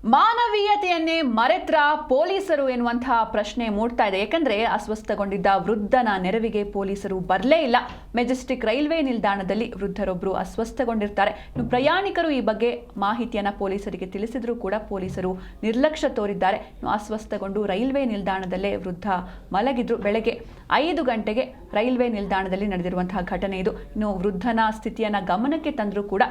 ಮಾನವೀಯತೆಯನ್ನೇ ಮರೆತ್ರ ಪೊಲೀಸರು ಎನ್ನುವಂತಹ ಪ್ರಶ್ನೆ ಮೂಡ್ತಾ ಇದೆ. ಯಾಕಂದ್ರೆ ಅಸ್ವಸ್ಥಗೊಂಡಿದ್ದ ವೃದ್ಧನ ನೆರವಿಗೆ ಪೊಲೀಸರು ಬರಲೇ ಇಲ್ಲ. ಮೆಜೆಸ್ಟಿಕ್ ರೈಲ್ವೆ ನಿಲ್ದಾಣದಲ್ಲಿ ವೃದ್ಧರೊಬ್ಬರು ಅಸ್ವಸ್ಥಗೊಂಡಿರ್ತಾರೆ. ಇನ್ನು ಪ್ರಯಾಣಿಕರು ಈ ಬಗ್ಗೆ ಮಾಹಿತಿಯನ್ನ ಪೊಲೀಸರಿಗೆ ತಿಳಿಸಿದ್ರು ಕೂಡ ಪೊಲೀಸರು ನಿರ್ಲಕ್ಷ್ಯ ತೋರಿದ್ದಾರೆ. ಇನ್ನು ಅಸ್ವಸ್ಥಗೊಂಡು ರೈಲ್ವೆ ನಿಲ್ದಾಣದಲ್ಲೇ ವೃದ್ಧ ಮಲಗಿದ್ರು. ಬೆಳಗ್ಗೆ 5 ಗಂಟೆಗೆ ರೈಲ್ವೆ ನಿಲ್ದಾಣದಲ್ಲಿ ನಡೆದಿರುವಂತಹ ಘಟನೆ ಇದು. ಇನ್ನು ವೃದ್ಧನ ಸ್ಥಿತಿಯನ್ನ ಗಮನಕ್ಕೆ ತಂದರೂ ಕೂಡ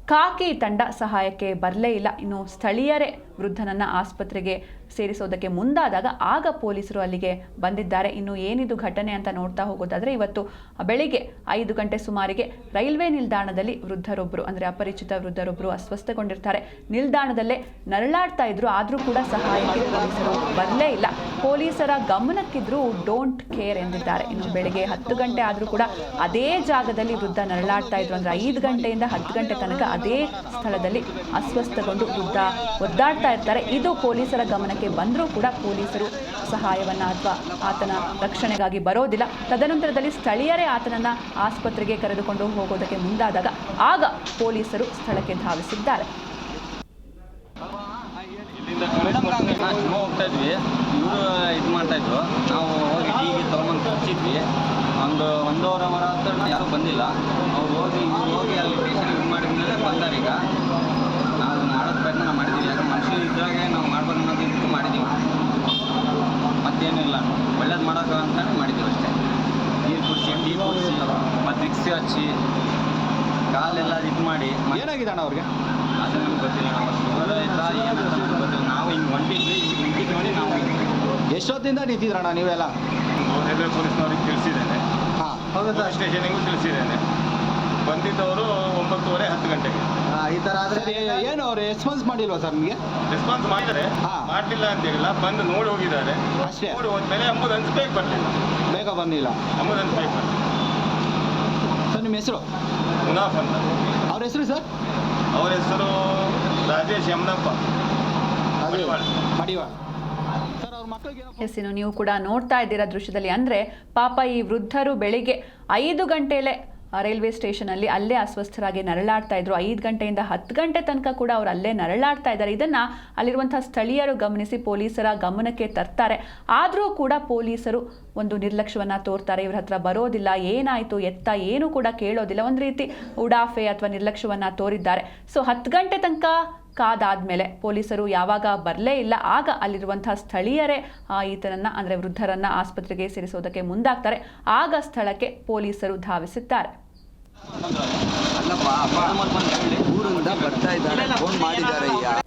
ಖಾಕಿ ತಂಡ ಸಹಾಯಕ್ಕೆ ಬರಲೇ ಇಲ್ಲ. ಇನ್ನು ಸ್ಥಳೀಯರೇ ವೃದ್ಧನನ್ನ ಆಸ್ಪತ್ರೆಗೆ ಸೇರಿಸೋದಕ್ಕೆ ಮುಂದಾದಾಗ ಆಗ ಪೊಲೀಸರು ಅಲ್ಲಿಗೆ ಬಂದಿದ್ದಾರೆ. ಇನ್ನು ಏನಿದು ಘಟನೆ ಅಂತ ನೋಡ್ತಾ ಹೋಗೋದಾದ್ರೆ, ಇವತ್ತು ಬೆಳಿಗ್ಗೆ 5 ಗಂಟೆ ಸುಮಾರಿಗೆ ರೈಲ್ವೆ ನಿಲ್ದಾಣದಲ್ಲಿ ವೃದ್ಧರೊಬ್ಬರು ಅಂದರೆ ಅಪರಿಚಿತ ವೃದ್ಧರೊಬ್ಬರು ಅಸ್ವಸ್ಥಗೊಂಡಿರ್ತಾರೆ. ನಿಲ್ದಾಣದಲ್ಲೇ ನರಳಾಡ್ತಾ ಇದ್ರು. ಆದರೂ ಕೂಡ ಸಹಾಯಕ್ಕೆ ಪೊಲೀಸರು ಬರಲೇ ಇಲ್ಲ. ಪೊಲೀಸರ ಗಮನಕ್ಕಿದ್ರು ಡೋಂಟ್ ಕೇರ್ ಎಂದಿದ್ದಾರೆ. ಇನ್ನು ಬೆಳಿಗ್ಗೆ 10 ಗಂಟೆ ಆದರೂ ಕೂಡ ಅದೇ ಜಾಗದಲ್ಲಿ ವೃದ್ಧ ನರಳಾಡ್ತಾ ಇದ್ರು. ಅಂದರೆ 5 ಗಂಟೆಯಿಂದ 10 ಗಂಟೆ ತನಕ ಅದೇ ಸ್ಥಳದಲ್ಲಿ ಅಸ್ವಸ್ಥಗೊಂಡು ವೃದ್ಧ ಒದ್ದಾಡ್ತಾ ಇರ್ತಾರೆ. ಇದು ಪೊಲೀಸರ ಗಮನಕ್ಕೆ ಬಂದರೂ ಕೂಡ ಪೊಲೀಸರು ಸಹಾಯವನ್ನ ಅಥವಾ ಆತನ ರಕ್ಷಣೆಗಾಗಿ ಬರೋದಿಲ್ಲ. ತದನಂತರದಲ್ಲಿ ಸ್ಥಳೀಯರೇ ಆತನನ್ನ ಆಸ್ಪತ್ರೆಗೆ ಕರೆದುಕೊಂಡು ಹೋಗೋದಕ್ಕೆ ಮುಂದಾದಾಗ ಆಗ ಪೊಲೀಸರು ಸ್ಥಳಕ್ಕೆ ಧಾವಿಸಿದ್ದಾರೆ. ಹೋಗ್ತಾ ಇದ್ವಿ, ಇವರು ಇದು ಮಾಡ್ತಾ ಇದ್ರು. ನಾವು ಹೋಗಿ ಟೀಗೆ ತೊಗೊಂಬಂದು ಕುಡಿಸಿದ್ವಿ. ಒಂದು ಅವರ್ ಹತ್ರ ಯಾರೂ ಬಂದಿಲ್ಲ. ಅವ್ರು ಹೋಗಿ ಅಲ್ಲಿ ಸ್ಟೇಷನ್ ಇದು ಮಾಡಿದ್ಮೇಲೆ ಬಂದಾರೆ. ಈಗ ನಾವು ಮಾಡೋದು ಪ್ರಯತ್ನ ಮಾಡಿದ್ದೀವಿ. ಯಾಕಂದ್ರೆ ಮನುಷ್ಯರು ಇದ್ರಾಗೆ ನಾವು ಮಾಡ್ಬೇಕು ಅನ್ನೋದು ಮಾಡಿದ್ದೀವಿ. ಮತ್ತೇನಿಲ್ಲ, ಒಳ್ಳೇದು ಮಾಡೋದು ಅಂತಲೇ ಮಾಡಿದ್ದೀವಿ ಅಷ್ಟೇ. ನೀರು ಕುಡಿಸಿ, ಟೀ ಕುಡಿಸಿ, ಮತ್ತು ಮಿಕ್ಸಿ ಹಚ್ಚಿ ಕಾಲೆಲ್ಲ ಇದು ಮಾಡಿ. ಏನಾಗಿದೆ ಅಣ್ಣ ಅವ್ರಿಗೆ? ಅದು ನಮ್ಗೆ ಗೊತ್ತಿಲ್ಲ. ನಾವು ಏನಂತ ನಮ್ಗೆ ಗೊತ್ತಿಲ್ಲ. ನಾವು ಹಿಂಗೆ ಹೊಂಟಿದ್ವಿ, ಈಗ ನಿಂತಿದ್ದು ನೋಡಿ ನಾವು ಎಷ್ಟೊತ್ತಿಂದ ನಿಂತಿದ್ರಣ್ಣ ನೀವೆಲ್ಲ? ರೈಲ್ವೆ ಪೊಲೀಸ್ನವ್ರಿಗೆ ತಿಳಿಸಿದ್ದೇನೆ. ಹಾಂ, ಹೌದಾ? ಸ್ಟೇಷನಿಗೂ ತಿಳಿಸಿದ್ದೇನೆ. ಬಂದಿದ್ದವರು 9:30 10 ಗಂಟೆಗೆ. ಈ ಥರ ಆದರೆ ಏನು ಅವ್ರು ರೆಸ್ಪಾನ್ಸ್ ಮಾಡಿಲ್ವಾ ಸರ್ ನಿಮಗೆ? ರೆಸ್ಪಾನ್ಸ್ ಮಾಡಿದ್ದಾರೆ, ಮಾಡಲಿಲ್ಲ ಅಂತ ಹೇಳಿಲ್ಲ. ಬಂದು ನೋಡಿ ಹೋಗಿದ್ದಾರೆ ಅಷ್ಟೇ. ನೋಡಿ ಹೋದ್ಮೇಲೆ ಆಂಬುಲೆನ್ಸ್ ಬೇಗ ಬರಲಿಲ್ಲ. ಬೇಗ ಬಂದಿಲ್ಲ. ಆಂಬುಲೆನ್ಸ್ ಬೇಗ ಬರಲಿಲ್ಲ. ಸರ್ ನಿಮ್ಮ ಹೆಸರು? ಮುನಾಫ್ ಅಂತ. ಅವ್ರ ಹೆಸರು ಸರ್? ಅವ್ರ ಹೆಸರು ರಾಜೇಶ್ ಯಮನಪ್ಪ ಮಡಿವಾಳ. ಸರ್ ಅವ್ರ ಮಕ್ಕಳಿಗೆ ಎಸ್, ಇನ್ನು ನೀವು ಕೂಡ ನೋಡ್ತಾ ಇದ್ದೀರಾ ದೃಶ್ಯದಲ್ಲಿ. ಅಂದರೆ ಪಾಪ ಈ ವೃದ್ಧರು ಬೆಳಿಗ್ಗೆ 5 ಗಂಟೆಲೇ ರೈಲ್ವೆ ಸ್ಟೇಷನಲ್ಲಿ ಅಲ್ಲೇ ಅಸ್ವಸ್ಥರಾಗಿ ನರಳಾಡ್ತಾ ಇದ್ರು. 5 ಗಂಟೆಯಿಂದ 10 ಗಂಟೆ ತನಕ ಕೂಡ ಅವರು ಅಲ್ಲೇ ನರಳಾಡ್ತಾ ಇದ್ದಾರೆ. ಇದನ್ನು ಅಲ್ಲಿರುವಂತಹ ಸ್ಥಳೀಯರು ಗಮನಿಸಿ ಪೊಲೀಸರ ಗಮನಕ್ಕೆ ತರ್ತಾರೆ. ಆದರೂ ಕೂಡ ಪೊಲೀಸರು ಒಂದು ನಿರ್ಲಕ್ಷ್ಯವನ್ನು ತೋರ್ತಾರೆ. ಇವ್ರ ಹತ್ರ ಬರೋದಿಲ್ಲ, ಏನಾಯಿತು ಎತ್ತ ಏನು ಕೂಡ ಕೇಳೋದಿಲ್ಲ. ಒಂದು ರೀತಿ ಉಡಾಫೆ ಅಥವಾ ನಿರ್ಲಕ್ಷ್ಯವನ್ನು ತೋರಿದ್ದಾರೆ. ಸೊ 10 ಗಂಟೆ ತನಕ ಕಾದಾದ್ಮೇಲೆ ಪೊಲೀಸರು ಯಾವಾಗ ಬರಲೇ ಇಲ್ಲ, ಆಗ ಅಲ್ಲಿರುವಂತಹ ಸ್ಥಳೀಯರೇ ಈತನನ್ನ ಅಂದರೆ ವೃದ್ಧರನ್ನ ಆಸ್ಪತ್ರೆಗೆ ಸೇರಿಸೋದಕ್ಕೆ ಮುಂದಾಗ್ತಾರೆ. ಆಗ ಸ್ಥಳಕ್ಕೆ ಪೊಲೀಸರು ಧಾವಿಸಿದ್ದಾರೆ. ಅಲ್ಲಪ್ಪ, ಊರಿಂದ ಬರ್ತಾ ಇದ್ದಾರೆ, ಫೋನ್ ಮಾಡಿದ್ದಾರೆ.